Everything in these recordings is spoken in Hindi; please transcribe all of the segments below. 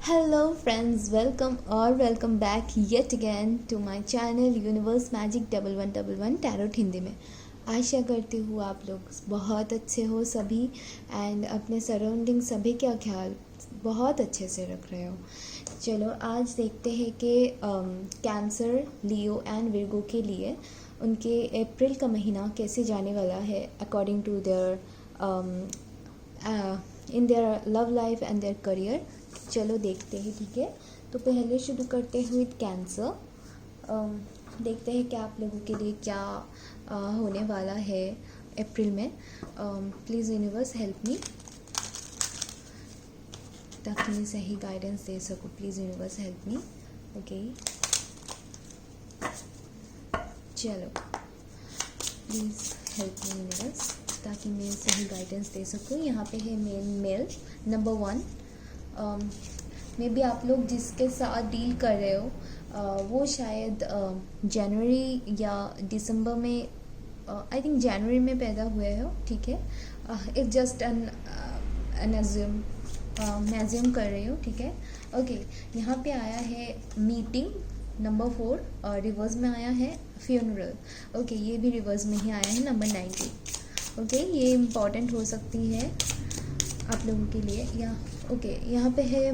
Hello friends, welcome back yet again to my channel universe magic 1111 tarot Hindi में। आशा करती हूँ आप लोग बहुत अच्छे हो सभी एंड अपने सराउंडिंग सभी का ख्याल बहुत अच्छे से रख रहे हो। चलो आज देखते हैं कि कैंसर, लियो एंड विर्गो के लिए उनके अप्रैल का महीना कैसे जाने वाला है according to their in their love life and their career. चलो देखते हैं, ठीक है। तो पहले शुरू करते हैं विद कैंसर। देखते हैं कि आप लोगों के लिए क्या होने वाला है अप्रैल में। प्लीज़ यूनिवर्स हेल्प मी ताकि मैं सही गाइडेंस दे सकूँ। Please universe help me. Okay, चलो प्लीज़ हेल्प मी यूनिवर्स ताकि मैं सही गाइडेंस दे सकूँ। यहाँ पे है मेल नंबर 1। मे बी आप लोग जिसके साथ डील कर रहे हो वो शायद जनवरी या दिसंबर में, आई थिंक जनवरी में पैदा हुए हो, ठीक है। इट्स जस्ट एन एज्यूम कर रही हो, ठीक है। ओके, यहाँ पे आया है मीटिंग नंबर 4 रिवर्स में आया है फ्यूनरल। ओके, ये भी रिवर्स में ही आया है नंबर 90। ओके, ये इम्पॉर्टेंट हो सकती है आप लोगों के लिए। ओके, यहाँ पे है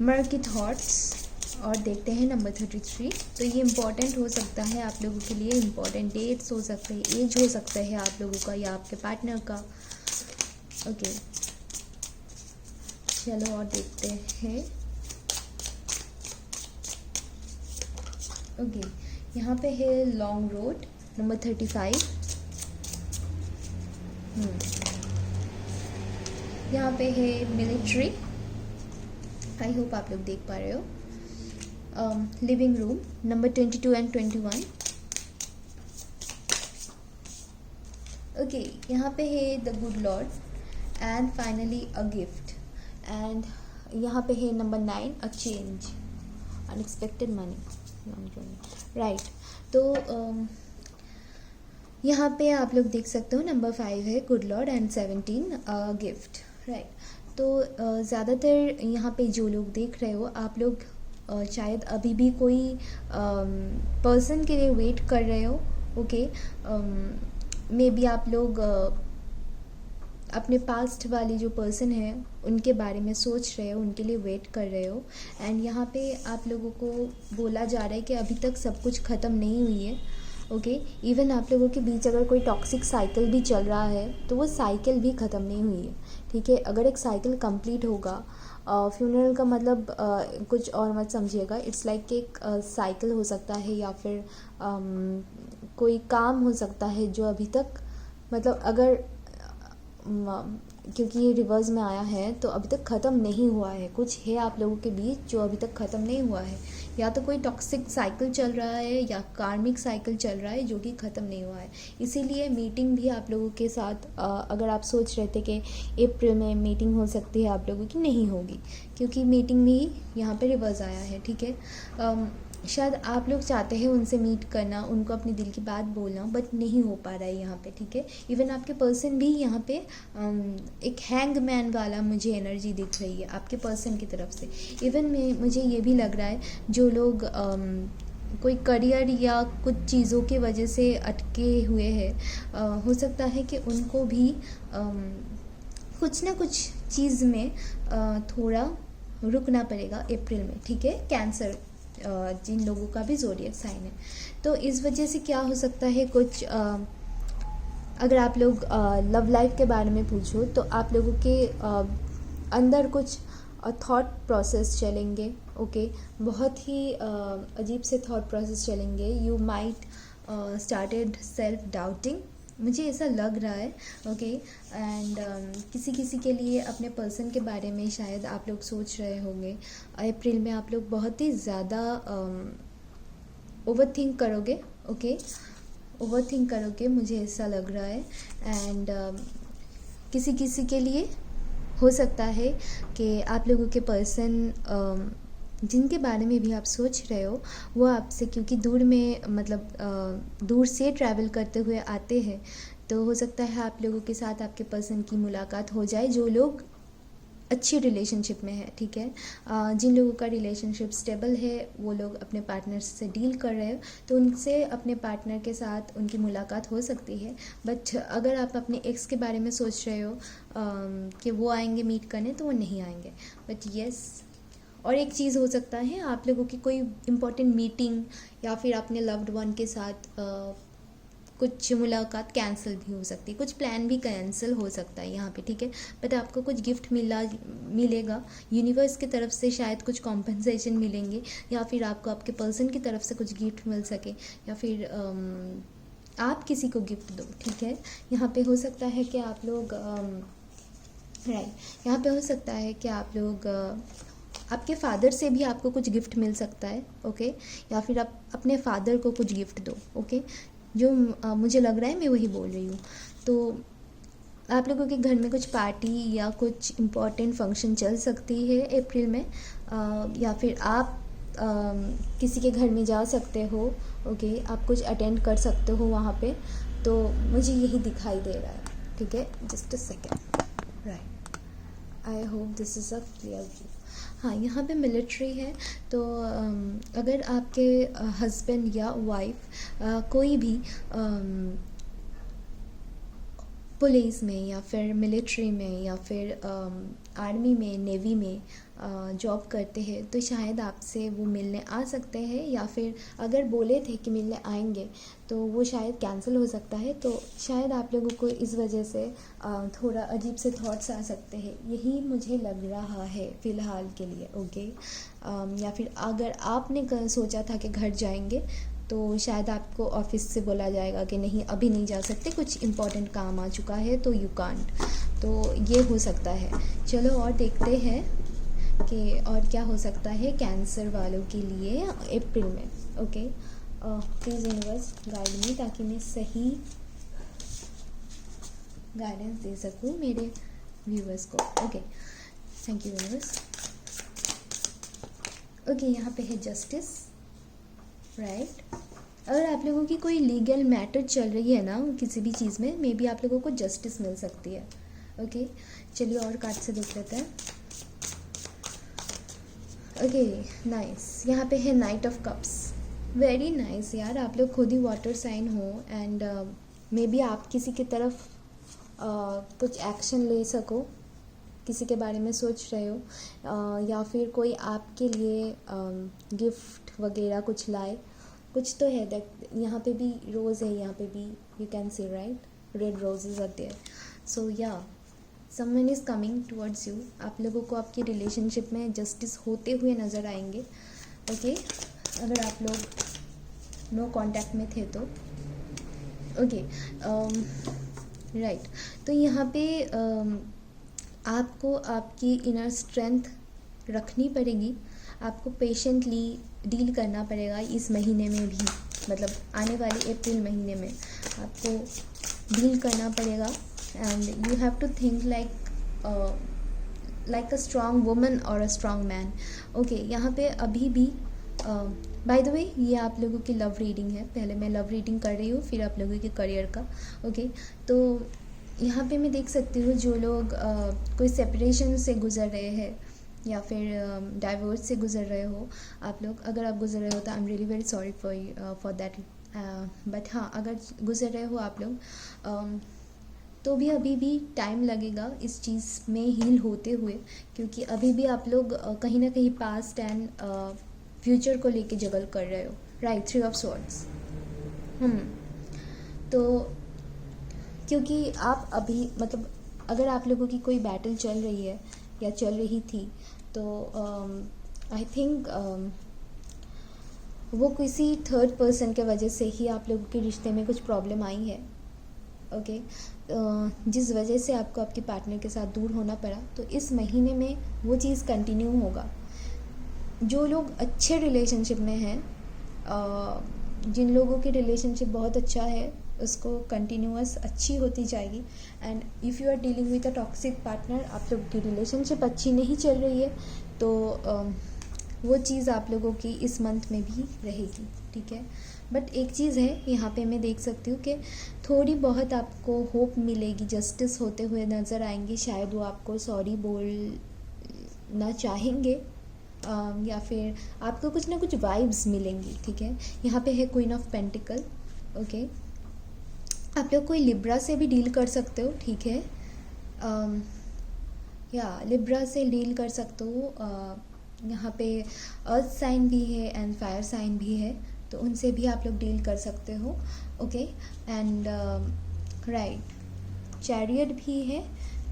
मर्की थॉट्स और देखते हैं नंबर 33। तो ये इम्पॉर्टेंट हो सकता है आप लोगों के लिए। इम्पॉर्टेंट डेट्स हो सकते हैं, एज हो सकता है आप लोगों का या आपके पार्टनर का। ओके, चलो और देखते हैं। ओके, यहाँ पे है लॉन्ग रोड नंबर 35। यहाँ पे है मिलिट्री, आई होप आप लोग देख पा रहे हो। Living room number 22 and 21। Okay, यहाँ पे है the good Lord and finally a gift. And यहाँ पे है number 9 a change, unexpected money, right. तो यहाँ पे आप लोग देख सकते हो नंबर 5 है good Lord and 17 gift, right. तो ज़्यादातर यहाँ पे जो लोग देख रहे हो आप लोग शायद अभी भी कोई पर्सन के लिए वेट कर रहे हो। ओके, मे बी आप लोग अपने पास्ट वाले जो पर्सन है उनके बारे में सोच रहे हो, उनके लिए वेट कर रहे हो। एंड यहाँ पे आप लोगों को बोला जा रहा है कि अभी तक सब कुछ ख़त्म नहीं हुई है। ओके, इवन आप लोगों के बीच अगर कोई टॉक्सिक साइकिल भी चल रहा है तो वो साइकिल भी ख़त्म नहीं हुई है, ठीक है। अगर एक साइकिल कंप्लीट होगा, फ्यूनरल का मतलब कुछ और मत समझिएगा। इट्स लाइक एक साइकिल हो सकता है या फिर कोई काम हो सकता है जो अभी तक, मतलब अगर क्योंकि ये रिवर्स में आया है तो अभी तक ख़त्म नहीं हुआ है। कुछ है आप लोगों के बीच जो अभी तक ख़त्म नहीं हुआ है, या तो कोई टॉक्सिक साइकिल चल रहा है या कार्मिक साइकिल चल रहा है जो कि ख़त्म नहीं हुआ है। इसीलिए मीटिंग भी आप लोगों के साथ, अगर आप सोच रहे थे कि अप्रैल में मीटिंग हो सकती है आप लोगों की, नहीं होगी क्योंकि मीटिंग भी यहाँ पे रिवर्स आया है, ठीक है। शायद आप लोग चाहते हैं उनसे मीट करना, उनको अपनी दिल की बात बोलना, बट नहीं हो पा रहा है यहाँ पे, ठीक है। इवन आपके पर्सन भी यहाँ पे एक हैंग मैन वाला मुझे एनर्जी दिख रही है आपके पर्सन की तरफ से। इवन मुझे ये भी लग रहा है जो लोग कोई करियर या कुछ चीज़ों की वजह से अटके हुए हैं, हो सकता है कि उनको भी कुछ ना कुछ चीज़ में थोड़ा रुकना पड़ेगा अप्रैल में, ठीक है। कैंसर जिन लोगों का भी ज़ोडिएक साइन है, तो इस वजह से क्या हो सकता है, कुछ अगर आप लोग लव लाइफ के बारे में पूछो तो आप लोगों के अंदर कुछ थॉट प्रोसेस चलेंगे। ओके, बहुत ही अजीब से थॉट प्रोसेस चलेंगे। You might started self doubting, मुझे ऐसा लग रहा है। ओके, एंड किसी किसी के लिए अपने पर्सन के बारे में शायद आप लोग सोच रहे होंगे अप्रैल में। आप लोग बहुत ही ज़्यादा ओवर थिंक करोगे। ओके, ओवर थिंक करोगे, मुझे ऐसा लग रहा है। एंड किसी किसी के लिए हो सकता है कि आप लोगों के पर्सन जिनके बारे में भी आप सोच रहे हो वो आपसे, क्योंकि दूर में, मतलब दूर से ट्रैवल करते हुए आते हैं, तो हो सकता है आप लोगों के साथ आपके पर्सन की मुलाकात हो जाए। जो लोग अच्छी रिलेशनशिप में है, ठीक है। जिन लोगों का रिलेशनशिप स्टेबल है वो लोग अपने पार्टनर से डील कर रहे हो तो उनसे अपने पार्टनर के साथ उनकी मुलाकात हो सकती है। बट अगर आप अपने एक्स के बारे में सोच रहे हो कि वो आएंगे मीट करने, तो वो नहीं आएंगे। बट यस, और एक चीज़ हो सकता है, आप लोगों की कोई इम्पोर्टेंट मीटिंग या फिर अपने लव्ड वन के साथ कुछ मुलाकात कैंसिल भी हो सकती है, कुछ प्लान भी कैंसिल हो सकता है यहाँ पे, ठीक है। बट आपको कुछ गिफ्ट मिलेगा यूनिवर्स की तरफ से, शायद कुछ कॉम्पनसेशन मिलेंगे, या फिर आपको आपके पर्सन की तरफ से कुछ गिफ्ट मिल सके, या फिर आप किसी को गिफ्ट दो, ठीक है। यहाँ पे हो सकता है कि आप लोग राइट, यहाँ पे हो सकता है कि आप लोग आपके फादर से भी आपको कुछ गिफ्ट मिल सकता है, ओके। या फिर आप अपने फादर को कुछ गिफ्ट दो, ओके। जो मुझे लग रहा है मैं वही बोल रही हूँ। तो आप लोगों के घर में कुछ पार्टी या कुछ इम्पोर्टेंट फंक्शन चल सकती है अप्रैल में, या फिर आप किसी के घर में जा सकते हो, ओके। आप कुछ अटेंड कर सकते हो वहाँ पे, तो मुझे यही दिखाई दे रहा है, ठीक है। Just a second, right, I hope this is a clear view. हाँ, यहाँ पे मिलिट्री है, तो अगर आपके हस्बैंड या वाइफ कोई भी पुलिस में या फिर मिलिट्री में या फिर आर्मी में, नेवी में जॉब करते हैं, तो शायद आपसे वो मिलने आ सकते हैं, या फिर अगर बोले थे कि मिलने आएंगे तो वो शायद कैंसिल हो सकता है। तो शायद आप लोगों को इस वजह से थोड़ा अजीब से थॉट्स आ सकते हैं, यही मुझे लग रहा है फ़िलहाल के लिए, ओके। या फिर अगर आपने सोचा था कि घर जाएंगे, तो शायद आपको ऑफिस से बोला जाएगा कि नहीं, अभी नहीं जा सकते, कुछ इम्पोर्टेंट काम आ चुका है, तो यू कांट। तो ये हो सकता है। चलो और देखते हैं कि और क्या हो सकता है कैंसर वालों के लिए अप्रैल में, okay. Please universe guide me, ताकि मैं सही गाइडेंस दे सकूँ मेरे व्यूवर्स को, okay. Thank you universe. Okay, यहाँ पे है जस्टिस, राइट। अगर आप लोगों की कोई लीगल मैटर चल रही है ना किसी भी चीज़ में, मे बी आप लोगों को जस्टिस मिल सकती है, ओके। चलिए और कार्ड से देख लेते हैं। Okay, nice. यहाँ पे है knight of cups, very nice यार। आप लोग खुद ही वाटर साइन हो, एंड मे बी आप किसी की तरफ कुछ एक्शन ले सको, किसी के बारे में सोच रहे हो, या फिर कोई आपके लिए गिफ्ट वगैरह कुछ लाए, कुछ तो है। दैट यहाँ पे भी रोज़ है, यहाँ पे भी you can see right, red roses are there. So yeah someone is coming towards you. आप लोगों को आपकी रिलेशनशिप में जस्टिस होते हुए नज़र आएंगे, ओके। अगर आप लोग नो कांटेक्ट में थे तो, ओके, राइट। तो यहाँ पे आपको आपकी इनर स्ट्रेंथ रखनी पड़ेगी, आपको पेशेंटली डील करना पड़ेगा इस महीने में भी, मतलब आने वाले अप्रैल महीने में आपको डील करना पड़ेगा। And you have to think like a strong woman और अ स्ट्रॉन्ग मैन, ओके। यहाँ पे अभी भी बाय द वे ये आप लोगों की लव रीडिंग है, पहले मैं लव रीडिंग कर रही हूँ, फिर आप लोगों के करियर का, ओके। तो यहाँ पे मैं देख सकती हूँ जो लोग कोई सेपरेशन से गुजर रहे हैं या फिर डाइवोर्स से गुजर रहे हो आप लोग, अगर आप गुजर रहे हो तो I am really very sorry for that. But हाँ, अगर गुजर रहे हो आप लोग तो भी अभी भी टाइम लगेगा इस चीज़ में हील होते हुए, क्योंकि अभी भी आप लोग कहीं ना कहीं पास्ट एंड फ्यूचर को लेके जगल कर रहे हो, राइट। 3 ऑफ स्वॉर्ड्स, तो क्योंकि आप अभी मतलब अगर आप लोगों की कोई बैटल चल रही है या चल रही थी, तो आई थिंक वो किसी थर्ड पर्सन के वजह से ही आप लोगों के रिश्ते में कुछ प्रॉब्लम आई है, ओके। जिस वजह से आपको आपके पार्टनर के साथ दूर होना पड़ा, तो इस महीने में वो चीज़ कंटिन्यू होगा। जो लोग अच्छे रिलेशनशिप में हैं, जिन लोगों की रिलेशनशिप बहुत अच्छा है, उसको कंटिन्यूअस अच्छी होती जाएगी। And if you are dealing with a toxic partner, आप लोग की रिलेशनशिप अच्छी नहीं चल रही है, तो वो चीज़ आप लोगों की इस मंथ में भी रहेगी, ठीक है। बट एक चीज़ है यहाँ पे मैं देख सकती हूँ कि थोड़ी बहुत आपको होप मिलेगी, जस्टिस होते हुए नज़र आएंगी, शायद वो आपको सॉरी बोल ना चाहेंगे, या फिर आपको कुछ ना कुछ वाइब्स मिलेंगी, ठीक है। यहाँ पे है क्वीन ऑफ पेंटिकल, ओके। आप लोग कोई लिब्रा से भी डील कर सकते हो, ठीक है। या लिब्रा से डील कर सकते हो। यहाँ पे अर्थ साइन भी है एंड फायर साइन भी है, तो उनसे भी आप लोग डील कर सकते हो, ओके। एंड राइट, चैरियट भी है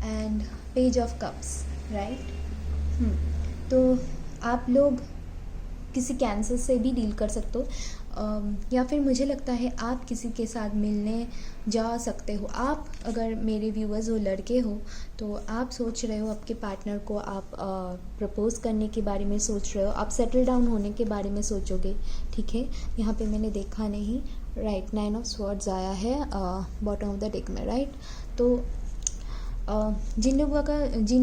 and page of cups, right. तो आप लोग किसी कैंसर से भी डील कर सकते हो, या फिर मुझे लगता है आप किसी के साथ मिलने जा सकते हो। आप अगर मेरे व्यूअर्स हो, लड़के हो, तो आप सोच रहे हो आपके पार्टनर को आप प्रपोज करने के बारे में सोच रहे हो, आप सेटल डाउन होने के बारे में सोचोगे, ठीक है। यहाँ पे मैंने देखा नहीं, राइट, 9 ऑफ स्वॉर्ड्स आया है बॉटम ऑफ द डेक में, राइट। तो जिन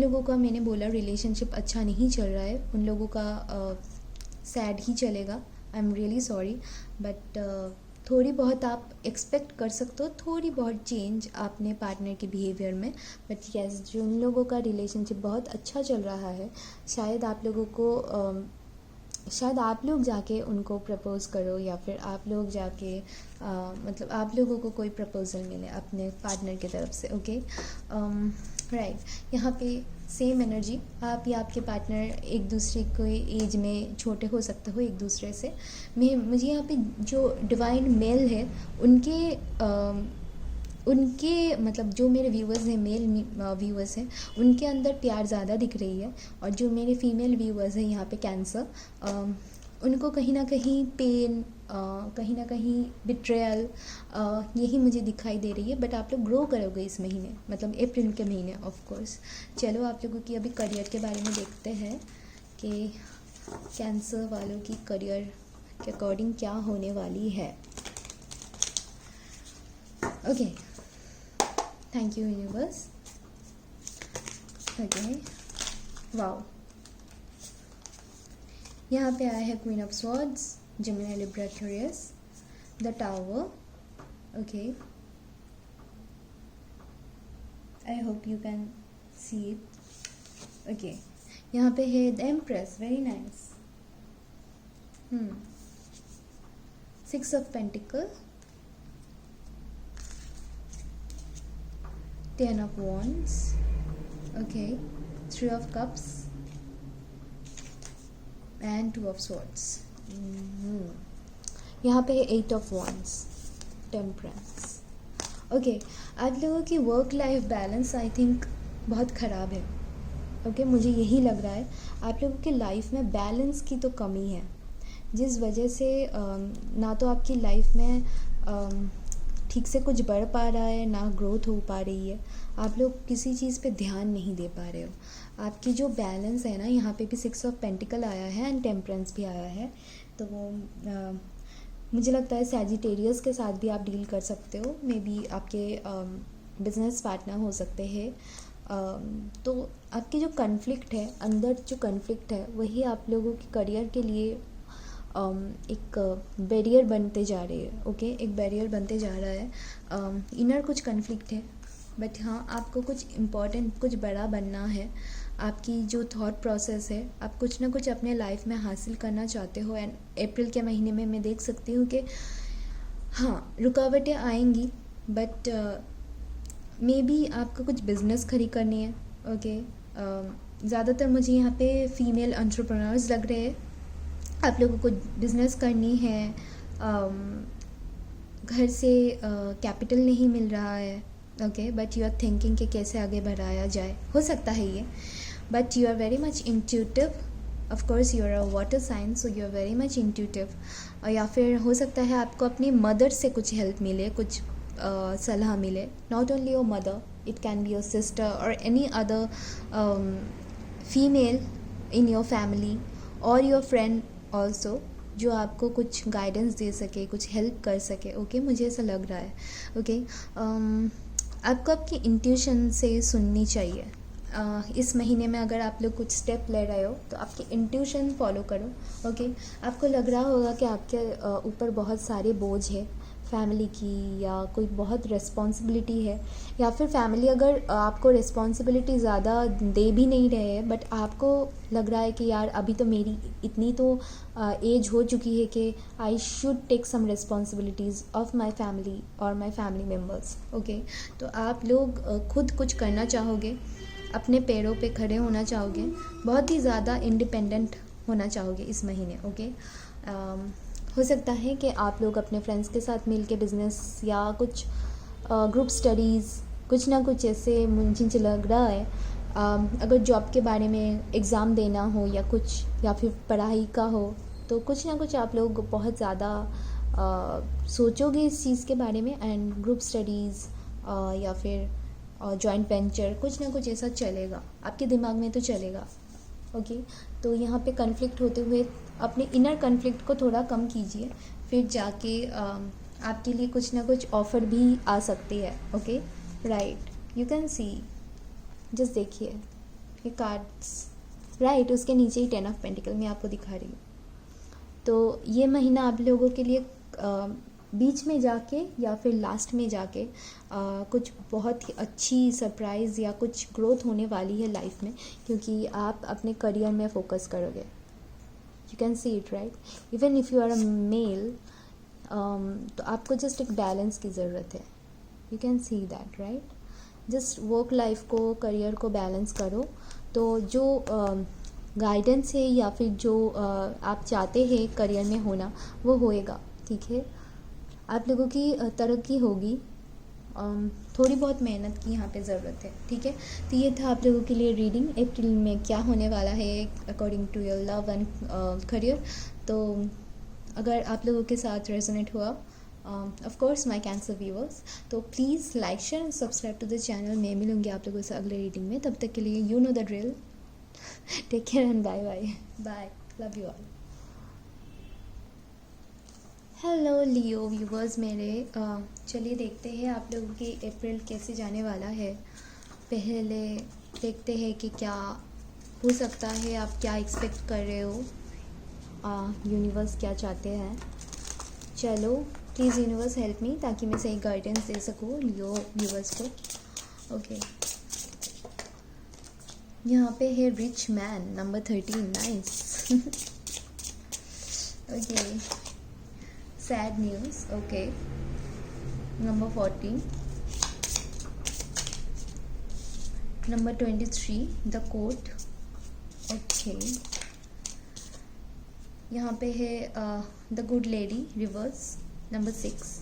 लोगों का मैंने बोला रिलेशनशिप अच्छा नहीं चल रहा है, उन लोगों का सैड ही चलेगा। I am really sorry, but थोड़ी बहुत आप एक्सपेक्ट कर सकते हो, थोड़ी बहुत चेंज अपने पार्टनर के बिहेवियर में। बट यस, जिन लोगों का रिलेशनशिप बहुत अच्छा चल रहा है, शायद आप लोग जाके उनको प्रपोज करो, या फिर आप लोग जाके मतलब आप लोगों को कोई प्रपोजल मिले अपने पार्टनर की तरफ से, ओके। राइट, यहाँ पे सेम एनर्जी, आप या आपके पार्टनर एक दूसरे को एज में छोटे हो सकते हो एक दूसरे से। मुझे यहाँ पे जो डिवाइन मेल है उनके मतलब जो मेरे व्यूअर्स हैं, मेल व्यूअर्स हैं, उनके अंदर प्यार ज़्यादा दिख रही है। और जो मेरे फीमेल व्यूअर्स हैं यहाँ पे कैंसर, उनको कहीं ना कहीं पेन, कहीं ना कहीं बिट्रेयल, यही मुझे दिखाई दे रही है। बट आप लोग ग्रो करोगे इस महीने, मतलब अप्रैल के महीने, ऑफ कोर्स। चलो आप लोगों की अभी करियर के बारे में देखते हैं कि कैंसर वालों की करियर के अकॉर्डिंग क्या होने वाली है, okay. Thank you universe, okay. Wow, यहाँ पे आया है queen of swords, Gemini, Libra, Aquarius, the tower, okay. I hope you can see it, okay. यहाँ पे है the empress, very nice. 6 of pentacle, 10 of wands, okay, 3 of cups and 2 of swords. यहाँ पे है 8 of wands, temperance, okay। आप लोगों की work life balance I think बहुत ख़राब है, ओके। मुझे यही लग रहा है आप लोगों की लाइफ में बैलेंस की तो कमी है, जिस वजह से ना तो आपकी लाइफ में ठीक से कुछ बढ़ पा रहा है, ना ग्रोथ हो पा रही है। आप लोग किसी चीज़ पे ध्यान नहीं दे पा रहे हो। आपकी जो बैलेंस है ना, यहाँ पे भी 6 ऑफ पेंटिकल आया है एंड टेम्परेंस भी आया है, तो वो मुझे लगता है सैजिटेरियस के साथ भी आप डील कर सकते हो। मे बी आपके बिजनेस पार्टनर हो सकते हैं। तो आपकी जो कन्फ्लिक्ट है, अंदर जो कन्फ्लिक्ट है, वही आप लोगों के करियर के लिए एक बैरियर बनते जा रही है, ओके। एक बैरियर बनते जा रहा है, इनर कुछ कन्फ्लिक्ट है। बट हाँ, आपको कुछ इम्पॉर्टेंट, कुछ बड़ा बनना है। आपकी जो थॉट प्रोसेस है, आप कुछ ना कुछ अपने लाइफ में हासिल करना चाहते हो। एंड अप्रैल के महीने में मैं देख सकती हूँ कि हाँ, रुकावटें आएंगी, बट मे बी आपको कुछ बिजनेस खड़ी करनी है, ओके। ज़्यादातर मुझे यहाँ पे फीमेल एंटरप्रेन्योर्स लग रहे हैं। आप लोगों को बिजनेस करनी है, घर से कैपिटल नहीं मिल रहा है, okay. But you are thinking कि कैसे आगे बढ़ाया जाए, हो सकता है ये। But you are very much intuitive, of course you are a water sign, so you are very much intuitive. या फिर हो सकता है आपको अपनी मदर से कुछ हेल्प मिले, कुछ सलाह मिले। Not only your mother, it can be your sister और any other female in your family और योर फ्रेंड ऑल्सो, जो आपको कुछ गाइडेंस दे सके, कुछ हेल्प कर सके, ओके। मुझे ऐसा लग रहा है, ओके। आपको आपकी इंट्यूशन से सुननी चाहिए। इस महीने में अगर आप लोग कुछ स्टेप ले रहे हो तो आपकी इंट्यूशन फॉलो करो, ओके। आपको लग रहा होगा कि आपके ऊपर बहुत सारे बोझ है, फैमिली की, या कोई बहुत रिस्पॉन्सिबिलिटी है, या फिर फैमिली अगर आपको रिस्पॉन्सिबिलिटी ज़्यादा दे भी नहीं रहे हैं, बट आपको लग रहा है कि यार अभी तो मेरी इतनी तो एज हो चुकी है कि I should take some responsibilities of my family और माई फैमिली मेम्बर्स। ओके, तो आप लोग खुद कुछ करना चाहोगे, अपने पैरों पे खड़े होना चाहोगे, बहुत ही ज़्यादा इंडिपेंडेंट होना चाहोगे इस महीने। ओके, हो सकता है कि आप लोग अपने फ्रेंड्स के साथ मिल के बिज़नेस या कुछ ग्रुप स्टडीज़, कुछ ना कुछ ऐसे मुझे लग रहा है। अगर जॉब के बारे में एग्ज़ाम देना हो या कुछ, या फिर पढ़ाई का हो, तो कुछ ना कुछ आप लोग बहुत ज़्यादा सोचोगे इस चीज़ के बारे में, एंड ग्रुप स्टडीज़ या फिर जॉइंट वेंचर, कुछ ना कुछ ऐसा चलेगा आपके दिमाग में तो चलेगा। ओके, तो यहाँ पे कन्फ्लिक्ट होते हुए अपने इनर कन्फ्लिक्ट को थोड़ा कम कीजिए, फिर जाके आपके लिए कुछ ना कुछ ऑफ़र भी आ सकती है। Okay, right, you can C, just देखिए ये कार्ड्स, राइट, उसके नीचे ही 10 ऑफ पेंटिकल मैं आपको दिखा रही हूँ। तो ये महीना आप लोगों के लिए बीच में जाके या फिर लास्ट में जाके कुछ बहुत ही अच्छी सरप्राइज़ या कुछ ग्रोथ होने वाली है लाइफ में, क्योंकि आप अपने करियर में फ़ोकस करोगे। You can see it, right, even if you are a male, तो आपको जस्ट एक बैलेंस की ज़रूरत है। You can see that, right, just work life को, करियर को बैलेंस करो, तो जो गाइडेंस है या फिर जो आप चाहते हैं करियर में होना, वो होएगा। ठीक है, आप लोगों की तरक्की होगी, थोड़ी बहुत मेहनत की यहाँ पे ज़रूरत है। ठीक है, तो ये था आप लोगों के लिए रीडिंग, अप्रैल में क्या होने वाला है according to your love and career. तो अगर आप लोगों के साथ रेजोनेट हुआ, of course my cancer viewers, तो please like, share and subscribe to the channel. मैं मिलूंगी आप लोगों से अगले रीडिंग में, तब तक के लिए you know the drill, take care and bye bye bye, love you all. Hello Leo viewers मेरे, चलिए देखते हैं आप लोगों की अप्रैल कैसे जाने वाला है। पहले देखते हैं कि क्या हो सकता है, आप क्या एक्सपेक्ट कर रहे हो, यूनिवर्स क्या चाहते हैं। चलो प्लीज़ यूनिवर्स हेल्प मी, ताकि मैं सही गाइडेंस दे सकूँ लियो व्यूवर्स को। ओके, यहाँ पे है rich man number 13, nice. Okay, sad news, okay, number 14, number 23, the court, okay, यहाँ पे है the good lady reverse, number 6,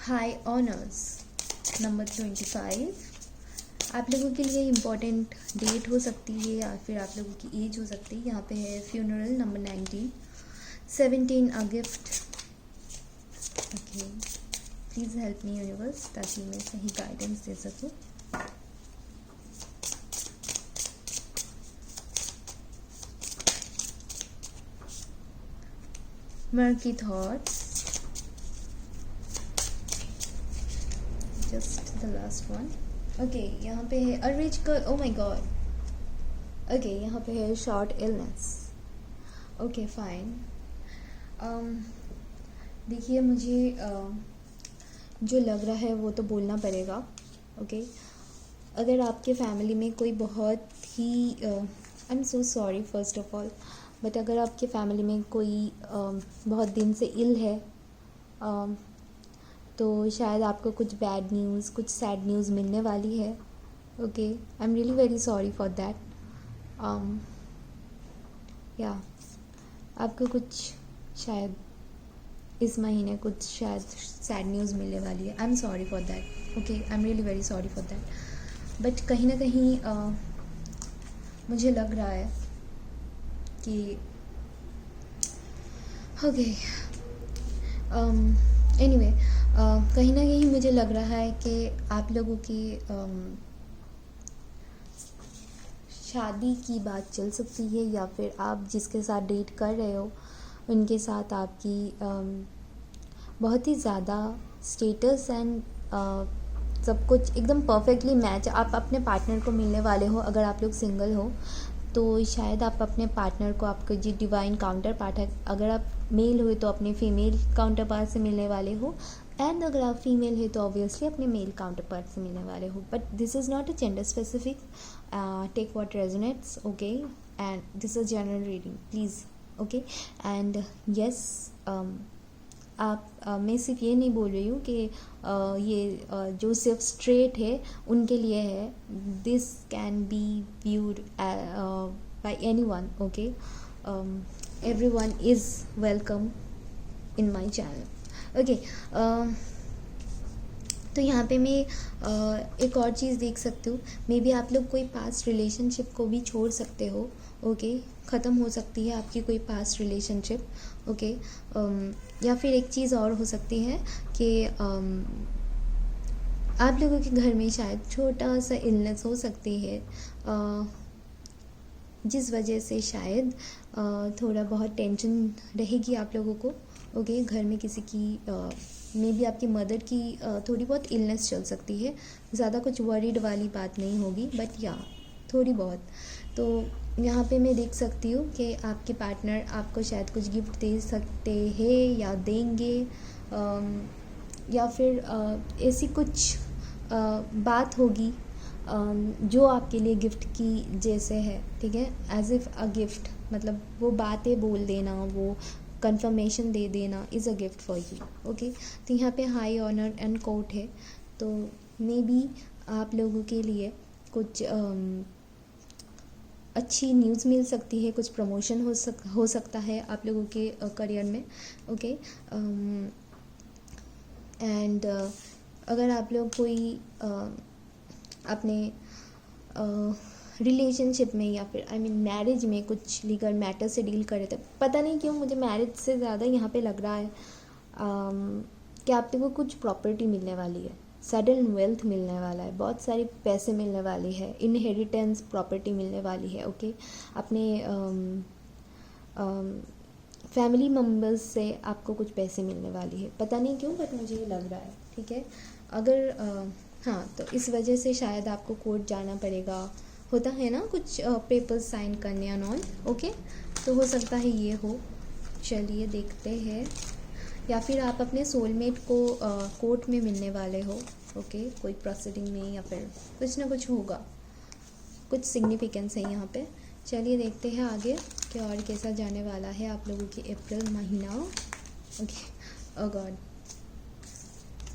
high honors, number 25, आप लोगों के लिए इम्पोर्टेंट डेट हो सकती है या फिर आप लोगों की एज हो सकती है। यहाँ पे है funeral, number 19, 17 a gift. Okay, please help me universe, ताकि मैं सही गाइडेंस दे सकूँ। Murky thoughts, just the last one. Okay, यहाँ पे है a rich girl, oh my God. Okay, यहाँ पे है शॉर्ट इलनेस। ओके फाइन, देखिए मुझे जो लग रहा है वो तो बोलना पड़ेगा। ओके, अगर आपके फैमिली में कोई बहुत ही I am so sorry first of all, but अगर आपके फैमिली में कोई बहुत दिन से इल है, तो शायद आपको कुछ बैड न्यूज़, कुछ सैड न्यूज़ मिलने वाली है। Okay, I am really very sorry for that. या आपको कुछ शायद इस महीने कुछ शायद सैड न्यूज़ मिलने वाली है। I am sorry for that. Okay, I am really very sorry for that. But कहीं ना कहीं मुझे लग रहा है कि ओके, एनीवे, कहीं ना कहीं मुझे लग रहा है कि आप लोगों की शादी की बात चल सकती है, या फिर आप जिसके साथ डेट कर रहे हो उनके साथ आपकी बहुत ही ज़्यादा स्टेटस एंड सब कुछ एकदम परफेक्टली मैच, आप अपने पार्टनर को मिलने वाले हो। अगर आप लोग सिंगल हो तो शायद आप अपने पार्टनर को, आपका जो डिवाइन काउंटर पार्ट है, अगर आप मेल हो तो अपने फीमेल काउंटर पार्ट से मिलने वाले हो, एंड अगर आप फीमेल है तो ऑब्वियसली अपने मेल काउंटर पार्ट से मिलने वाले हो. But this is not a gender specific. Take what resonates, okay, and this is general reading please. Okay, and yes, आप मैं सिर्फ ये नहीं बोल रही हूँ कि ये जो सिर्फ स्ट्रेट है उनके लिए है. This can be viewed bye anyone. Okay, everyone is welcome in my channel. Okay, तो यहाँ पे मैं एक और चीज़ देख सकती हूँ. मे बी आप लोग कोई पास्ट रिलेशनशिप को भी छोड़ सकते हो. ओके, ख़त्म हो सकती है आपकी कोई पास्ट रिलेशनशिप. ओके, या फिर एक चीज़ और हो सकती है कि आप लोगों के घर में शायद छोटा सा इलनेस हो सकती है, जिस वजह से शायद थोड़ा बहुत टेंशन रहेगी आप लोगों को. ओके, घर में किसी की मे बी आपकी मदर की थोड़ी बहुत इलनेस चल सकती है. ज़्यादा कुछ वरीड वाली बात नहीं होगी, बट या थोड़ी बहुत. तो यहाँ पे मैं देख सकती हूँ कि आपके पार्टनर आपको शायद कुछ गिफ्ट दे सकते हैं या देंगे, या फिर ऐसी कुछ बात होगी जो आपके लिए गिफ्ट की जैसे है. ठीक है, एज इफ़ अ गिफ्ट, मतलब वो बातें बोल देना, वो कंफर्मेशन दे देना is a gift for you. Okay, तो यहाँ पे हाई ऑनर एंड कोर्ट है. तो मे बी आप लोगों के लिए कुछ अच्छी न्यूज़ मिल सकती है, कुछ प्रमोशन हो सकता है आप लोगों के करियर में. ओके, एंड अगर आप लोग कोई अपने रिलेशनशिप में या फिर मैरिज में कुछ लीगल मैटर से डील कर रहे थे, पता नहीं क्यों मुझे मैरिज से ज़्यादा यहाँ पे लग रहा है कि आप लोगों को कुछ प्रॉपर्टी मिलने वाली है, सडन वेल्थ मिलने वाला है, बहुत सारे पैसे मिलने वाली है, इनहेरिटेंस प्रॉपर्टी मिलने वाली है. ओके, अपने फैमिली मेम्बर्स से आपको कुछ पैसे मिलने वाली है, पता नहीं क्यों बट मुझे ये लग रहा है. ठीक है, अगर हाँ, तो इस वजह से शायद आपको कोर्ट जाना पड़ेगा, होता है ना कुछ पेपर्स साइन करने एंड ऑल. ओके, तो हो सकता है ये हो. चलिए देखते हैं. या फिर आप अपने सोलमेट को कोर्ट में मिलने वाले हो. ओके, कोई प्रोसीडिंग में या फिर कुछ ना कुछ होगा, कुछ सिग्निफिकेंस है यहाँ पे. चलिए देखते हैं आगे कि और कैसा जाने वाला है आप लोगों की अप्रैल महीना. Okay, oh God,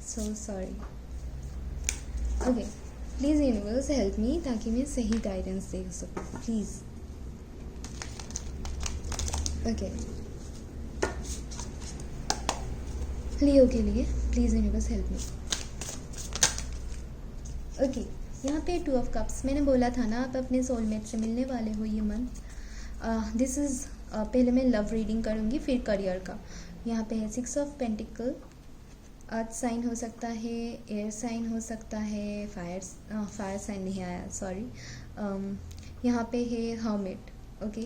so sorry. Okay, please universe help me ताकि मैं सही गाइडेंस दे सकूँ प्लीज़. ओके, लियो के लिए please universe help me. Okay, यहाँ पे 2 ऑफ कप्स. मैंने बोला था ना आप अपने सोलमेट से मिलने वाले हो ये मंथ. दिस इज़ पहले मैं लव रीडिंग करूँगी, फिर करियर का. यहाँ पे है 6 ऑफ पेंटिकल. अर्थ साइन हो सकता है, एयर साइन हो सकता है, फायर साइन नहीं आया, सॉरी. यहाँ पे है हर्मिट. ओके,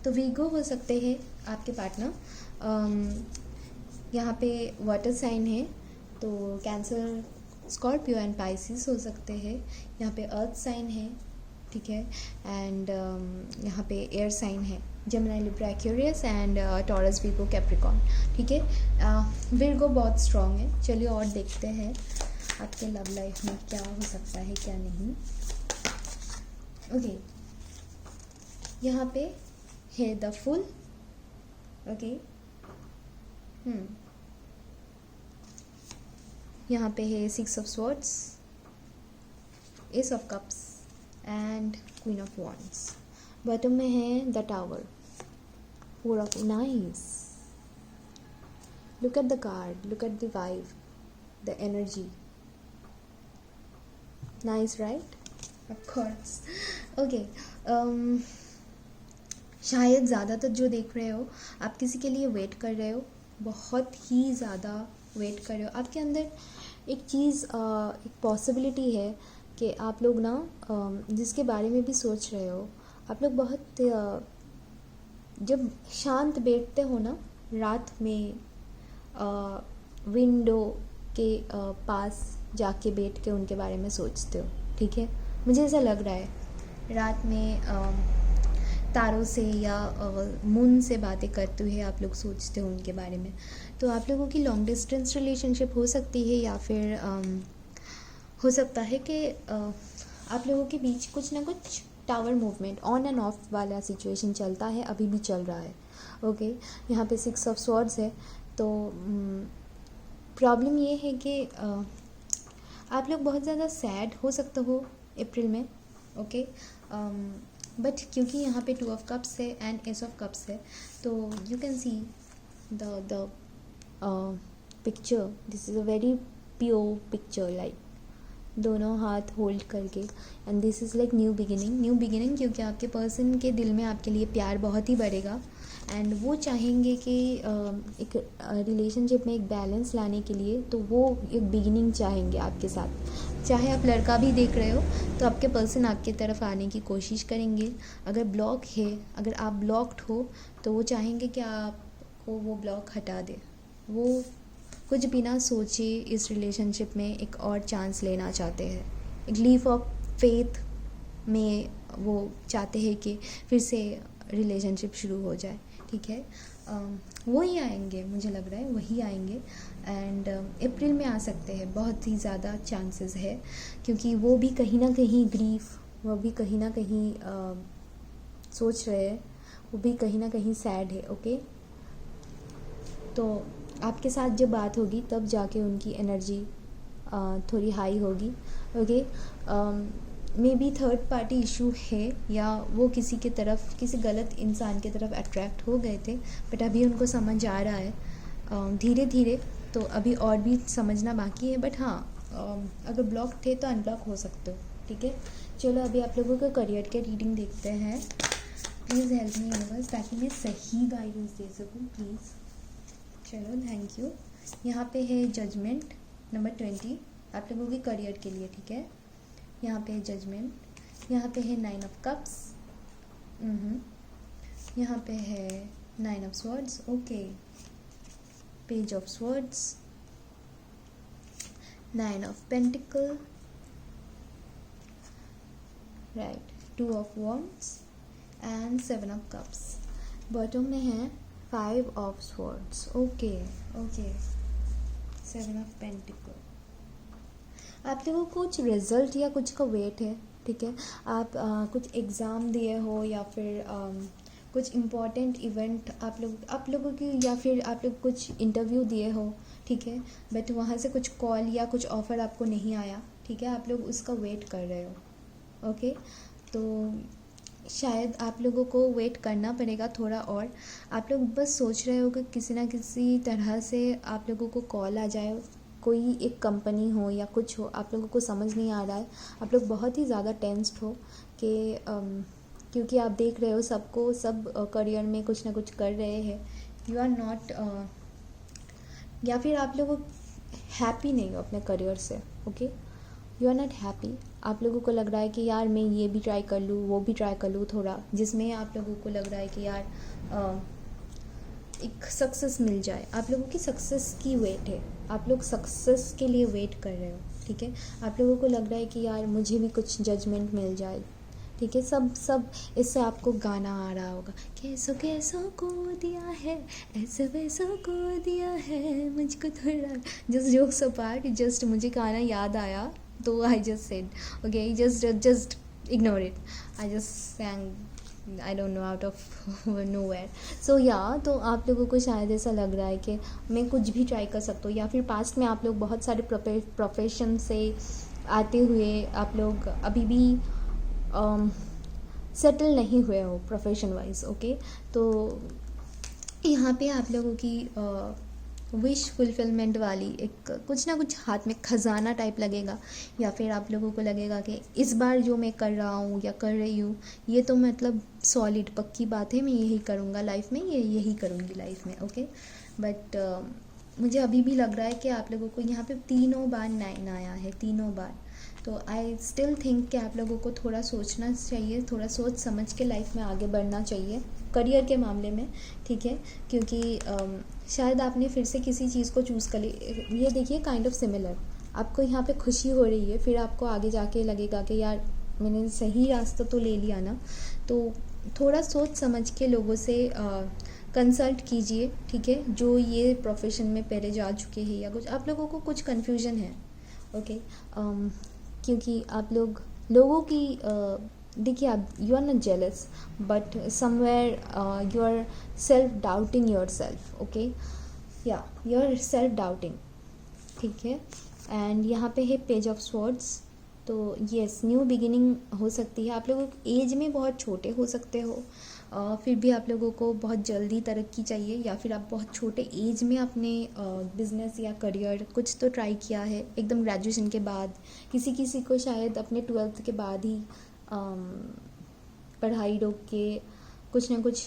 तो वीगो हो सकते हैं आपके पार्टनर. यहाँ पे वाटर साइन है तो कैंसर, स्कॉर्पियो एंड पाइसिस हो सकते हैं. यहाँ पे अर्थ साइन है, ठीक है, एंड यहाँ पे एयर साइन है, Gemini, Libra, Aquarius and Taurus, Virgo, Capricorn. ठीक है, विर्गो बहुत स्ट्रॉन्ग है. चलिए और देखते हैं आपके लव लाइफ में क्या हो सकता है क्या नहीं. ओके, यहाँ पे है द फुल. ओके, यहाँ पे है 6 of swords, S of cups and queen of wands. Bottom में है the tower, 4 of nice. Look at the card, look at the vibe, the energy. Nice, right? Of course. Okay. शायद ज़्यादातर जो देख रहे हो आप किसी के लिए वेट कर रहे हो, बहुत ही ज़्यादा वेट कर रहे हो. आपके अंदर एक चीज़, एक पॉसिबिलिटी है कि आप लोग ना जिसके बारे में भी सोच रहे हो, आप लोग बहुत जब शांत बैठते हो ना रात में, विंडो के पास जाके बैठ के उनके बारे में सोचते हो. ठीक है, मुझे ऐसा लग रहा है रात में तारों से या मून से बातें करते हुए आप लोग सोचते हो उनके बारे में। तो आप लोगों की लॉन्ग डिस्टेंस रिलेशनशिप हो सकती है, या फिर हो सकता है कि आप लोगों के बीच कुछ ना कुछ tower movement on end of वाला सिचुएशन चलता है, अभी भी चल रहा है। ओके, यहाँ पे 6 ऑफ स्वॉर्ड्स है। तो प्रॉब्लम ये है कि आप लोग बहुत ज़्यादा सैड हो सकते हो अप्रैल में। ओके, बट क्योंकि यहाँ पे 2 ऑफ कप्स है एंड एस ऑफ कप्स है, तो you can see the picture, this is a very pure picture, like दोनों हाथ होल्ड करके, and this is like new beginning, क्योंकि आपके पर्सन के दिल में आपके लिए प्यार बहुत ही बढ़ेगा, एंड वो चाहेंगे कि एक रिलेशनशिप में एक बैलेंस लाने के लिए, तो वो एक बिगिनिंग चाहेंगे आपके साथ। चाहे आप लड़का भी देख रहे हो तो आपके पर्सन आपके तरफ आने की कोशिश करेंगे। अगर ब्लॉक है, अगर आप ब्लॉक्ड हो, तो वो चाहेंगे कि आपको वो ब्लॉक हटा दे। वो कुछ बिना सोचे इस रिलेशनशिप में एक और चांस लेना चाहते हैं, एक लीफ ऑफ फेथ में वो चाहते हैं कि फिर से रिलेशनशिप शुरू हो जाए। ठीक है, वो ही आएंगे, मुझे लग रहा है वही आएंगे, एंड अप्रैल में आ सकते हैं, बहुत ही ज़्यादा चांसेस है, क्योंकि वो भी कहीं ना कहीं ग्रीफ, वो भी कहीं ना कहीं सोच रहे हैं, वो भी कहीं ना कहीं सैड है। ओके, तो आपके साथ जब बात होगी तब जाके उनकी एनर्जी थोड़ी हाई होगी। Okay, may be third party issue है, या वो किसी के तरफ, किसी गलत इंसान की तरफ अट्रैक्ट हो गए थे, बट अभी उनको समझ आ रहा है धीरे धीरे, तो अभी और भी समझना बाकी है, बट हाँ, अगर ब्लॉक थे तो अनब्लॉक हो सकते हो। ठीक है, चलो अभी आप लोगों का करियर के रीडिंग देखते हैं। प्लीज़ हेल्प मी यूनिवर्स, ताकि मैं सही गाइडेंस दे सकूँ, प्लीज़। चलो, थैंक यू। यहाँ पे है जजमेंट नंबर 20 आप लोगों के करियर के लिए। ठीक है, यहाँ पे है जजमेंट, यहाँ पे है 9 ऑफ कप्स, यहाँ पे है 9 of swords, okay, page of swords, 9 of pentacle, right, 2 of wands and 7 of cups. Bottom में है 5 of swords, okay, 7 of pentacle. आप लोगों को कुछ रिजल्ट या कुछ का वेट है। ठीक है, आप कुछ एग्ज़ाम दिए हो, या फिर कुछ इम्पॉर्टेंट इवेंट आप लोगों की, या फिर आप लोग कुछ इंटरव्यू दिए हो। ठीक है, बट वहाँ से कुछ कॉल या कुछ ऑफ़र आपको नहीं आया। ठीक है, आप लोग उसका वेट कर रहे हो। ओके, तो शायद आप लोगों को वेट करना पड़ेगा थोड़ा और। आप लोग बस सोच रहे हो कि किसी ना किसी तरह से आप लोगों को कॉल आ जाए, कोई एक कंपनी हो या कुछ हो, आप लोगों को समझ नहीं आ रहा है। आप लोग बहुत ही ज़्यादा टेंस्ड हो कि क्योंकि आप देख रहे हो सबको, सब करियर में कुछ ना कुछ कर रहे हैं, यू आर नॉट, या फिर आप लोग हैप्पी नहीं हो अपने करियर से। Okay, you are not happy. आप लोगों को लग रहा है कि यार मैं ये भी ट्राई कर लूँ, वो भी ट्राई कर लूँ थोड़ा, जिसमें आप लोगों को लग रहा है कि यार एक सक्सेस मिल जाए। आप लोगों की सक्सेस की वेट है, आप लोग सक्सेस के लिए वेट कर रहे हो। ठीक है, आप लोगों को लग रहा है कि यार मुझे भी कुछ जजमेंट मिल जाए। ठीक है, सब इससे आपको गाना आ रहा होगा, कैसो कैसो को दिया है, ऐसे वैसो को दिया है मुझको थोड़ा, जस्ट जोक्स अपार्ट, जस्ट मुझे गाना याद आया तो I just said okay, just ignore it, I just sang, I don't know, out of nowhere. So yeah, तो आप लोगों को शायद ऐसा लग रहा है कि मैं कुछ भी ट्राई कर सकता हूँ, या फिर पास्ट में आप लोग बहुत सारे प्रोफेशन से आते हुए आप लोग अभी भी सेटल नहीं हुए हो प्रोफेशन वाइज। ओके, तो यहाँ पे आप लोगों की विश फुलफिलमेंट वाली एक कुछ ना कुछ हाथ में खजाना टाइप लगेगा, या फिर आप लोगों को लगेगा कि इस बार जो मैं कर रहा हूँ या कर रही हूँ, ये तो मतलब सॉलिड पक्की बात है, मैं यही करूँगा लाइफ में, यही करूँगी लाइफ में। ओके, बट मुझे अभी भी लग रहा है कि आप लोगों को यहाँ पे 3 बार 9 आया है, 3 बार। तो आई स्टिल थिंक कि आप लोगों को थोड़ा सोचना चाहिए, थोड़ा सोच समझ के लाइफ में आगे बढ़ना चाहिए करियर के मामले में। ठीक है, क्योंकि शायद आपने फिर से किसी चीज़ को चूज़ कर ली। ये देखिए, काइंड ऑफ सिमिलर, आपको यहाँ पे खुशी हो रही है, फिर आपको आगे जाके लगेगा कि यार मैंने सही रास्ता तो ले लिया ना। तो थोड़ा सोच समझ के लोगों से कंसल्ट कीजिए, ठीक है, जो ये प्रोफेशन में पहले जा चुके हैं या कुछ आप लोगों को कुछ कन्फ्यूजन है, ओके। क्योंकि आप लोगों की देखिए, आप you are not jealous but somewhere you are self doubting yourself, okay, या यू आर सेल्फ डाउटिंग, ठीक है। एंड यहाँ पे है पेज ऑफ स्वॉर्ड्स, तो यस न्यू बिगिनिंग हो सकती है। आप लोगों एज में बहुत छोटे हो सकते हो, फिर भी आप लोगों को बहुत जल्दी तरक्की चाहिए, या फिर आप बहुत छोटे एज में अपने बिजनेस या करियर कुछ तो ट्राई किया है एकदम ग्रेजुएशन के बाद। किसी को शायद अपने 12th के बाद ही पढ़ाई रोक के कुछ ना कुछ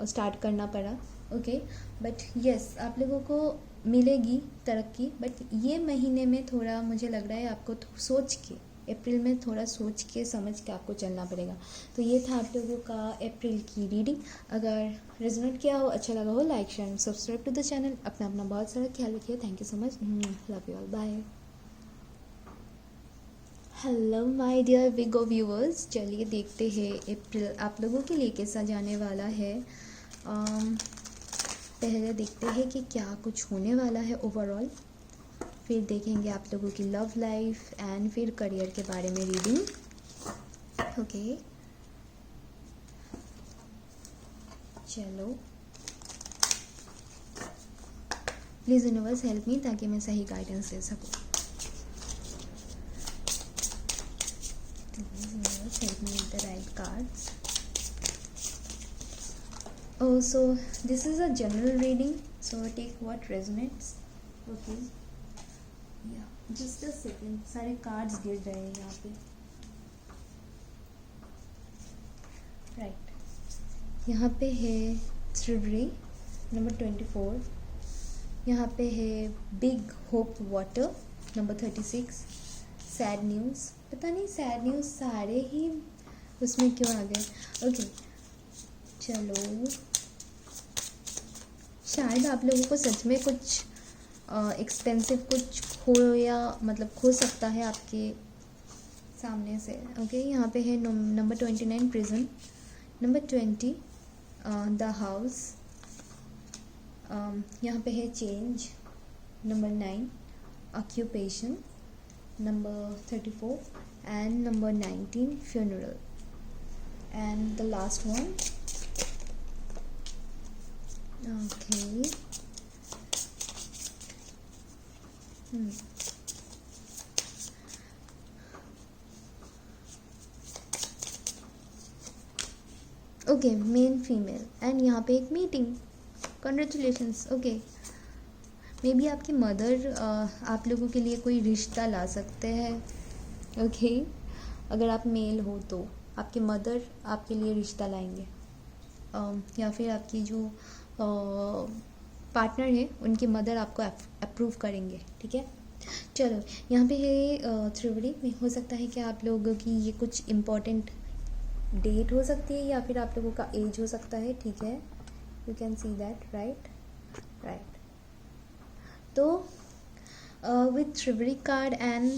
स्टार्ट करना पड़ा, ओके। बट यस आप लोगों को मिलेगी तरक्की, बट ये महीने में थोड़ा मुझे लग रहा है आपको सोच के, अप्रैल में थोड़ा सोच के समझ के आपको चलना पड़ेगा। तो ये था आप लोगों का अप्रैल की रीडिंग। अगर रेजोनेट किया हो, अच्छा लगा हो, like share and subscribe to the channel. अपना बहुत सारा ख्याल रखिए। Thank you so much, love you all, bye. Hello my dear Virgo viewers, चलिए देखते हैं अप्रैल आप लोगों के लिए कैसा जाने वाला है। पहले देखते हैं कि क्या कुछ होने वाला है ओवरऑल, फिर देखेंगे आप लोगों की लव लाइफ एंड फिर करियर के बारे में रीडिंग, ओके। चलो प्लीज़ यूनिवर्स हेल्प मी, ताकि मैं सही गाइडेंस दे सकूँ। Please universe help me with the right cards. Oh, so this is a general reading, so take what resonates, okay. Yeah, just a second, सारे कार्ड्स गिर रहे हैं यहाँ पे, राइट। यहाँ पे है थ्रिवरी नंबर 24, यहाँ पे है big hope water number 36, sad news, पता नहीं सैड न्यूज़ सारे ही उसमें क्यों आ गए, ओके। चलो शायद आप लोगों को सच में कुछ एक्सपेंसिव कुछ खो सकता है आपके सामने से, ओके। यहाँ पे है number 29 prison, number 20 the house, यहाँ पे है change number 9 occupation number 34 and number 19 funeral and the last one, okay. Okay, main female and यहाँ पे एक meeting, congratulations, okay. May be आपकी मदर आप लोगों के लिए कोई रिश्ता ला सकते हैं, ओके। अगर आप मेल हो तो आपके मदर आपके लिए रिश्ता लाएंगे, या फिर आपकी जो पार्टनर है उनकी मदर आपको अप्रूव करेंगे, ठीक है। चलो यहाँ पे है थ्रिवरी में, हो सकता है कि आप लोगों की ये कुछ इम्पोर्टेंट डेट हो सकती है या फिर आप लोगों का एज हो सकता है, ठीक है। You can see that, right. तो with three way card and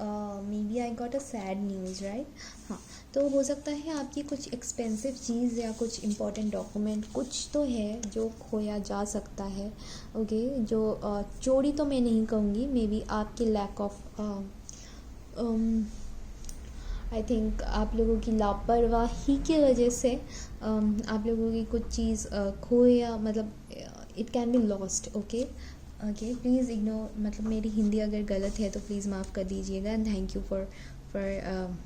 maybe I got a sad news, right. हाँ, तो हो सकता है आपकी कुछ एक्सपेंसिव चीज़ या कुछ इम्पोर्टेंट डॉक्यूमेंट कुछ तो है जो खोया जा सकता है, ओके। जो चोरी तो मैं नहीं कहूँगी, मे बी आपके लैक ऑफ आई थिंक आप लोगों की लापरवाही की वजह से आप लोगों की कुछ चीज़ खोया, मतलब it can be lost, okay. Please ignore, मतलब मेरी हिंदी अगर गलत है तो प्लीज़ माफ़ कर दीजिएगा and thank you for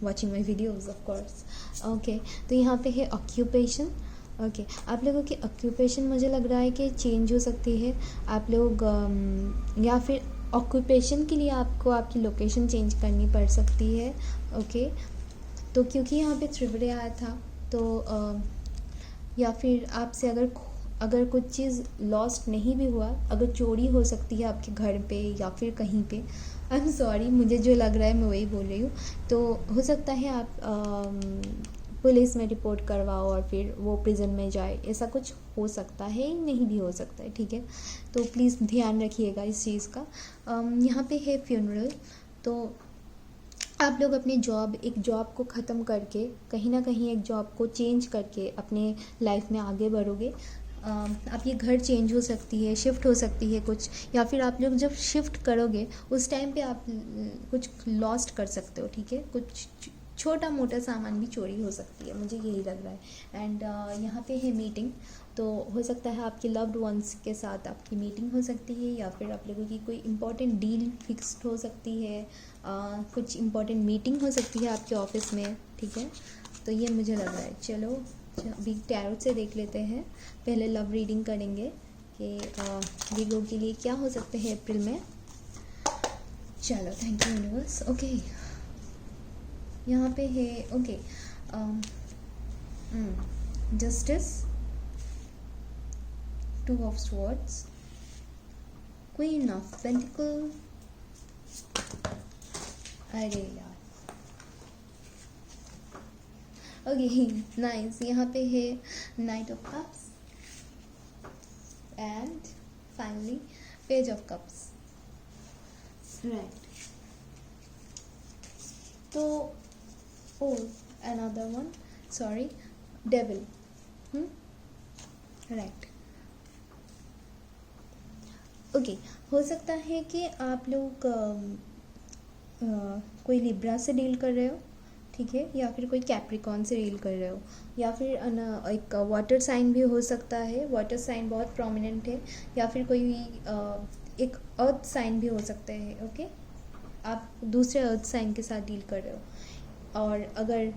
watching my videos of course, okay. तो यहाँ पे है ऑक्यूपेशन, ओके। आप लोगों की ऑक्यूपेशन मुझे लग रहा है कि चेंज हो सकती है, आप लोग या फिर ऑक्यूपेशन के लिए आपको आपकी लोकेशन चेंज करनी पड़ सकती है, ओके। तो क्योंकि यहाँ पे थ्रिवरी आया था तो या फिर आपसे अगर कुछ चीज़ लॉस्ट नहीं भी हुआ, अगर चोरी हो सकती है आपके घर पे या फिर कहीं पे, आई एम सॉरी, मुझे जो लग रहा है मैं वही बोल रही हूँ। तो हो सकता है आप पुलिस में रिपोर्ट करवाओ और फिर वो प्रिजन में जाए, ऐसा कुछ हो सकता है, नहीं भी हो सकता है, ठीक है। तो प्लीज़ ध्यान रखिएगा इस चीज़ का। यहाँ पे है फ्यूनरल, तो आप लोग अपनी एक जॉब को ख़त्म करके कहीं ना कहीं एक जॉब को चेंज करके अपने लाइफ में आगे बढ़ोगे। आपकी घर चेंज हो सकती है, शिफ्ट हो सकती है कुछ, या फिर आप लोग जब शिफ्ट करोगे उस टाइम पे आप कुछ लॉस्ट कर सकते हो, ठीक है। कुछ छोटा मोटा सामान भी चोरी हो सकती है, मुझे यही लग रहा है। एंड यहाँ पे है मीटिंग, तो हो सकता है आपके लव्ड वंस के साथ आपकी मीटिंग हो सकती है, या फिर आप लोगों की कोई इम्पोर्टेंट डील फिक्स्ड हो सकती है, कुछ इम्पोर्टेंट मीटिंग हो सकती है आपके ऑफिस में, ठीक है। तो ये मुझे लग रहा है। चलो अभी टैरोट से देख लेते हैं। पहले लव रीडिंग करेंगे कि वीगो के लिए क्या हो सकते हैं अप्रैल में। चलो, थैंक यू यूनिवर्स। ओके, यहाँ पे है okay justice, two of swords, queen of pentacle, अरे यार, ओके नाइस। यहाँ पे है knight of cups and finally page of cups, right. तो another one, sorry, devil, right. Okay, हो सकता है कि आप लोग कोई लिब्रा से डील कर रहे हो, ठीक है, या फिर कोई कैप्रिकॉन से डील कर रहे हो, या फिर एक वाटर साइन भी हो सकता है। वाटर साइन बहुत प्रोमिनेंट है, या फिर कोई एक अर्थ साइन भी हो सकता है। ओके, आप दूसरे अर्थ साइन के साथ डील कर रहे हो। और अगर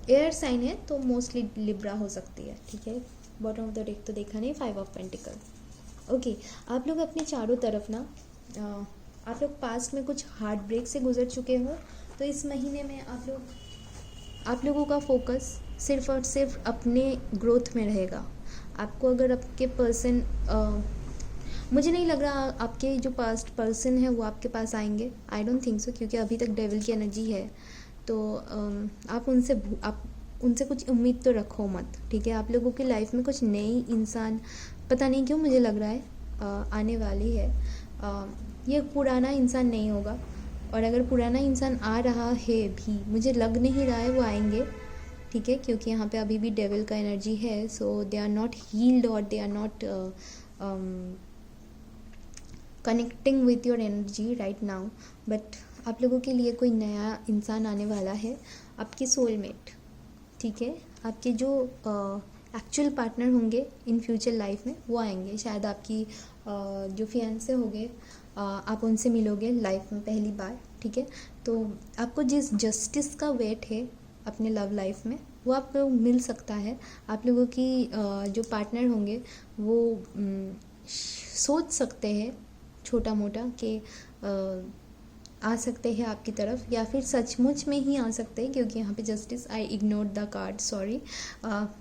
एयर साइन है तो मोस्टली लिब्रा हो सकती है, ठीक है। बॉटम ऑफ द डेक तो देखा नहीं, 5 ऑफ पेंटिकल। ओके, आप लोग अपने चारों तरफ ना आप लोग पास्ट में कुछ हार्ट ब्रेक से गुजर चुके हो, तो इस महीने में आप लोगों का फोकस सिर्फ और सिर्फ अपने ग्रोथ में रहेगा। आपको अगर आपके पर्सन मुझे नहीं लग रहा आपके जो पास्ट पर्सन है वो आपके पास आएंगे, आई डोंट थिंक सो, क्योंकि अभी तक डेविल की एनर्जी है। तो आप उनसे कुछ उम्मीद तो रखो मत, ठीक है। आप लोगों की लाइफ में कुछ नई इंसान, पता नहीं क्यों मुझे लग रहा है आने वाली है। ये पुराना इंसान नहीं होगा, और अगर पुराना इंसान आ रहा है भी, मुझे लग नहीं रहा है वो आएंगे, ठीक है, क्योंकि यहाँ पे अभी भी डेविल का एनर्जी है। So they are not healed और they are not connecting with your energy right now. But आप लोगों के लिए कोई नया इंसान आने वाला है, आपकी सोलमेट, ठीक है। आपके जो एक्चुअल पार्टनर होंगे इन फ्यूचर लाइफ में वो आएंगे। शायद आपकी जो फियांसे होंगे आप उनसे मिलोगे लाइफ में पहली बार, ठीक है। तो आपको जिस जस्टिस का वेट है अपने लव लाइफ में वो आपको मिल सकता है। आप लोगों की जो पार्टनर होंगे वो सोच सकते हैं छोटा मोटा कि आ सकते हैं आपकी तरफ, या फिर सचमुच में ही आ सकते हैं, क्योंकि यहाँ पे justice, I ignore the card, sorry.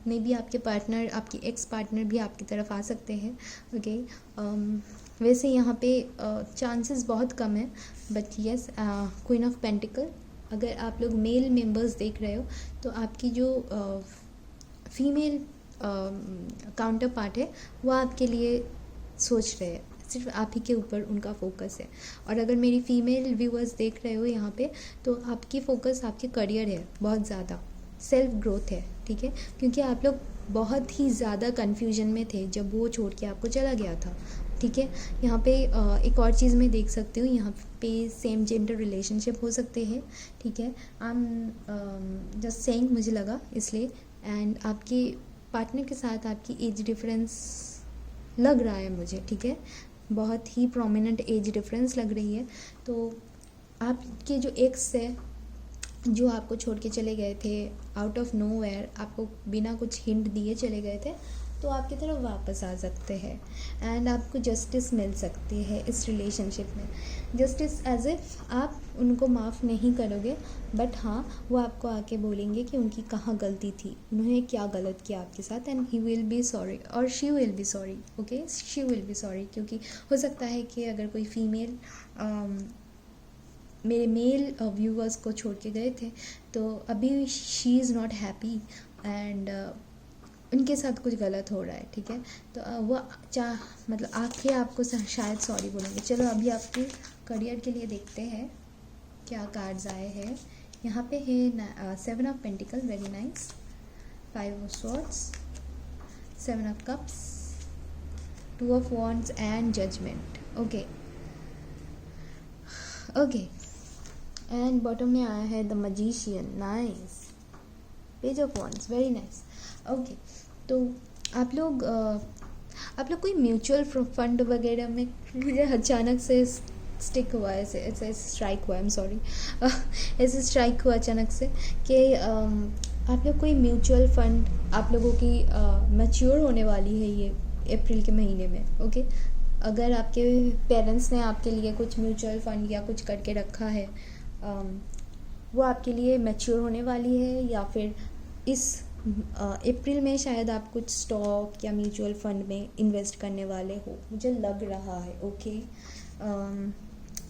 May be आपके पार्टनर, आपकी एक्स पार्टनर भी आपकी तरफ आ सकते हैं। ओके, वैसे यहाँ पे चांसेस बहुत कम है, but yes, queen of pentacle. अगर आप लोग मेल मेंबर्स देख रहे हो तो आपकी जो फीमेल काउंटर पार्ट है वो आपके लिए सोच रहे हैं, सिर्फ आप ही के ऊपर उनका फोकस है। और अगर मेरी फीमेल व्यूअर्स देख रहे हो यहाँ पे, तो आपकी फोकस आपके करियर है, बहुत ज़्यादा सेल्फ ग्रोथ है, ठीक है। क्योंकि आप लोग बहुत ही ज़्यादा कन्फ्यूजन में थे जब वो छोड़ के आपको चला गया था, ठीक है। यहाँ पे एक और चीज़ मैं देख सकती हूँ, यहाँ पे सेम जेंडर रिलेशनशिप हो सकते हैं, ठीक है। आई एम जस्ट सेइंग, मुझे लगा इसलिए। एंड आपके पार्टनर के साथ आपकी एज डिफरेंस लग रहा है मुझे, ठीक है, बहुत ही प्रोमिनेंट एज डिफरेंस लग रही है। तो आपके जो एक्स है जो आपको छोड़ के चले गए थे आउट ऑफ नोवेयर, आपको बिना कुछ हिंट दिए चले गए थे, तो आपकी तरफ वापस आ सकते हैं। एंड आपको जस्टिस मिल सकती है इस रिलेशनशिप में। जस्टिस एज इफ आप उनको माफ़ नहीं करोगे, बट हाँ, वो आपको आके बोलेंगे कि उनकी कहाँ गलती थी, उन्होंने क्या गलत किया आपके साथ, and he will be sorry और she will be sorry. Okay, she will be sorry, क्योंकि हो सकता है कि अगर कोई फीमेल मेरे मेल व्यूअर्स को छोड़ के गए थे, तो अभी she is not happy and उनके साथ कुछ गलत हो रहा है, ठीक है। तो वो मतलब आके आपको शायद सॉरी बोलेंगे। चलो अभी आपके करियर के लिए देखते हैं क्या कार्ड्स आए हैं यहाँ पे है 7 of pentacle, very nice, 5 of swords, 7 of cups, 2 of wands and judgment. Okay okay, and bottom में आया है the magician, nice, page of wands, very nice. Okay, तो आप लोग कोई म्यूचुअल फंड वगैरह में, मुझे अचानक से स्टिक हुआ, ऐसे स्ट्राइक हुआ, आई एम सॉरी, ऐसे स्ट्राइक हुआ अचानक से कि आप लोग कोई म्यूचुअल फंड, आप लोगों की मैच्योर होने वाली है ये अप्रैल के महीने में। ओके, अगर आपके पेरेंट्स ने आपके लिए कुछ म्यूचुअल फंड या कुछ करके रखा है, वो आपके लिए मैच्योर होने वाली है, या फिर इस अप्रैल में शायद आप कुछ स्टॉक या म्यूचुअल फंड में इन्वेस्ट करने वाले हो, मुझे लग रहा है। ओके,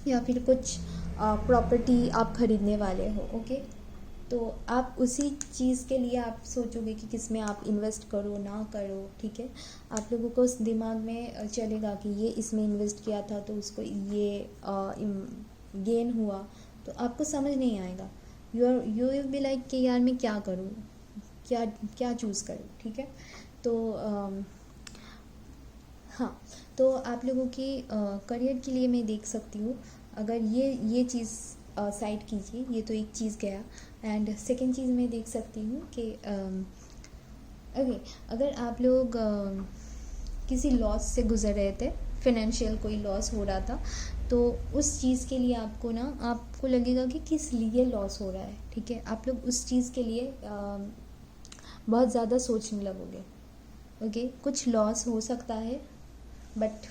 या फिर कुछ प्रॉपर्टी आप खरीदने वाले हो। ओके, तो आप उसी चीज़ के लिए आप सोचोगे कि किस में आप इन्वेस्ट करो ना करो, ठीक है। आप लोगों को उस दिमाग में चलेगा कि ये इसमें इन्वेस्ट किया था तो उसको ये गेन हुआ, तो आपको समझ नहीं आएगा। यू विल बी लाइक कि यार मैं क्या करूँ, क्या चूज़ करूँ, ठीक है। तो हाँ, तो आप लोगों की करियर के लिए मैं देख सकती हूँ, अगर ये चीज़ साइड कीजिए, ये तो एक चीज़ गया। एंड सेकंड चीज़ मैं देख सकती हूँ कि ओके, अगर आप लोग किसी लॉस से गुजर रहे थे, फाइनेंशियल कोई लॉस हो रहा था, तो उस चीज़ के लिए आपको लगेगा कि किस लिए लॉस हो रहा है, ठीक है। आप लोग उस चीज़ के लिए बहुत ज़्यादा सोचने लगोगे। ओके, कुछ लॉस हो सकता है, बट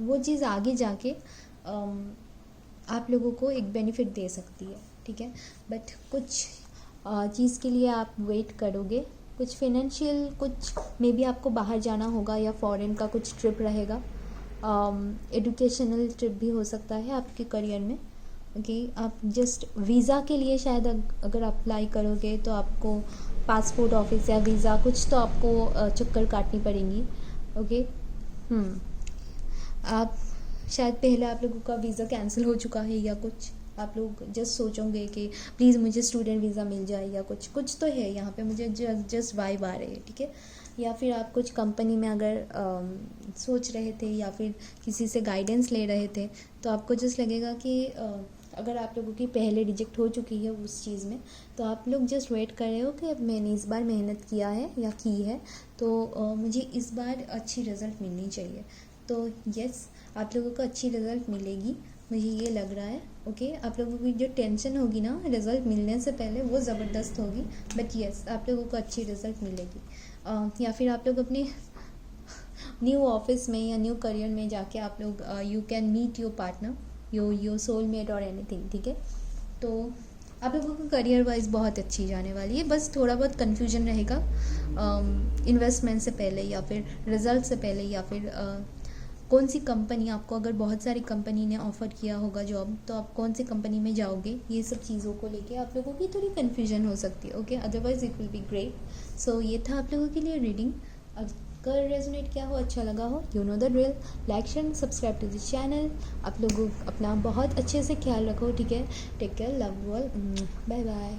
वो चीज़ आगे जाके आप लोगों को एक बेनिफिट दे सकती है, ठीक है। बट कुछ चीज़ के लिए आप वेट करोगे, कुछ फाइनेंशियल, कुछ मे बी आपको बाहर जाना होगा या फॉरेन का कुछ ट्रिप रहेगा, एजुकेशनल ट्रिप भी हो सकता है आपके करियर में। ओके, आप जस्ट वीज़ा के लिए शायद अगर अप्लाई करोगे तो आपको पासपोर्ट ऑफिस या वीज़ा कुछ तो आपको चक्कर काटनी पड़ेंगी। ओके, आप शायद पहले आप लोगों का वीज़ा कैंसिल हो चुका है या कुछ, आप लोग जस्ट सोचोगे कि प्लीज़ मुझे स्टूडेंट वीज़ा मिल जाए या कुछ तो है यहाँ पे, मुझे जस्ट वाइब आ रही है, ठीक है। या फिर आप कुछ कंपनी में अगर सोच रहे थे या फिर किसी से गाइडेंस ले रहे थे, तो आपको जस्ट लगेगा कि अगर आप लोगों की पहले रिजेक्ट हो चुकी है उस चीज़ में, तो आप लोग जस्ट वेट कर रहे हो कि अब मैंने इस बार मेहनत किया है या की है, तो मुझे इस बार अच्छी रिज़ल्ट मिलनी चाहिए। तो यस, आप लोगों को अच्छी रिज़ल्ट मिलेगी, मुझे ये लग रहा है। ओके, आप लोगों की जो टेंशन होगी ना रिज़ल्ट मिलने से पहले, वो ज़बरदस्त होगी, बट यस, आप लोगों को अच्छी रिज़ल्ट मिलेगी। या फिर आप लोग अपने न्यू ऑफिस में या न्यू करियर में जाके आप लोग you can meet your partner, your soulmate और एनीथिंग, ठीक है। तो आप लोगों को करियर वाइज बहुत अच्छी जाने वाली है, बस थोड़ा बहुत कन्फ्यूजन रहेगा इन्वेस्टमेंट से पहले या फिर रिज़ल्ट से पहले, या फिर कौन सी कंपनी, आपको अगर बहुत सारी कंपनी ने ऑफ़र किया होगा जॉब, तो आप कौन सी कंपनी में जाओगे, ये सब चीज़ों को लेके आप लोगों की थोड़ी कन्फ्यूजन हो सकती है। Okay, otherwise it will be great. So ये था आप लोगों के लिए रीडिंग। अगर रेजोनेट किया हो, अच्छा लगा हो, you know the drill, like share and subscribe to this channel. आप लोग अपना बहुत अच्छे से ख्याल रखो, ठीक है। Take care, love you all, bye bye.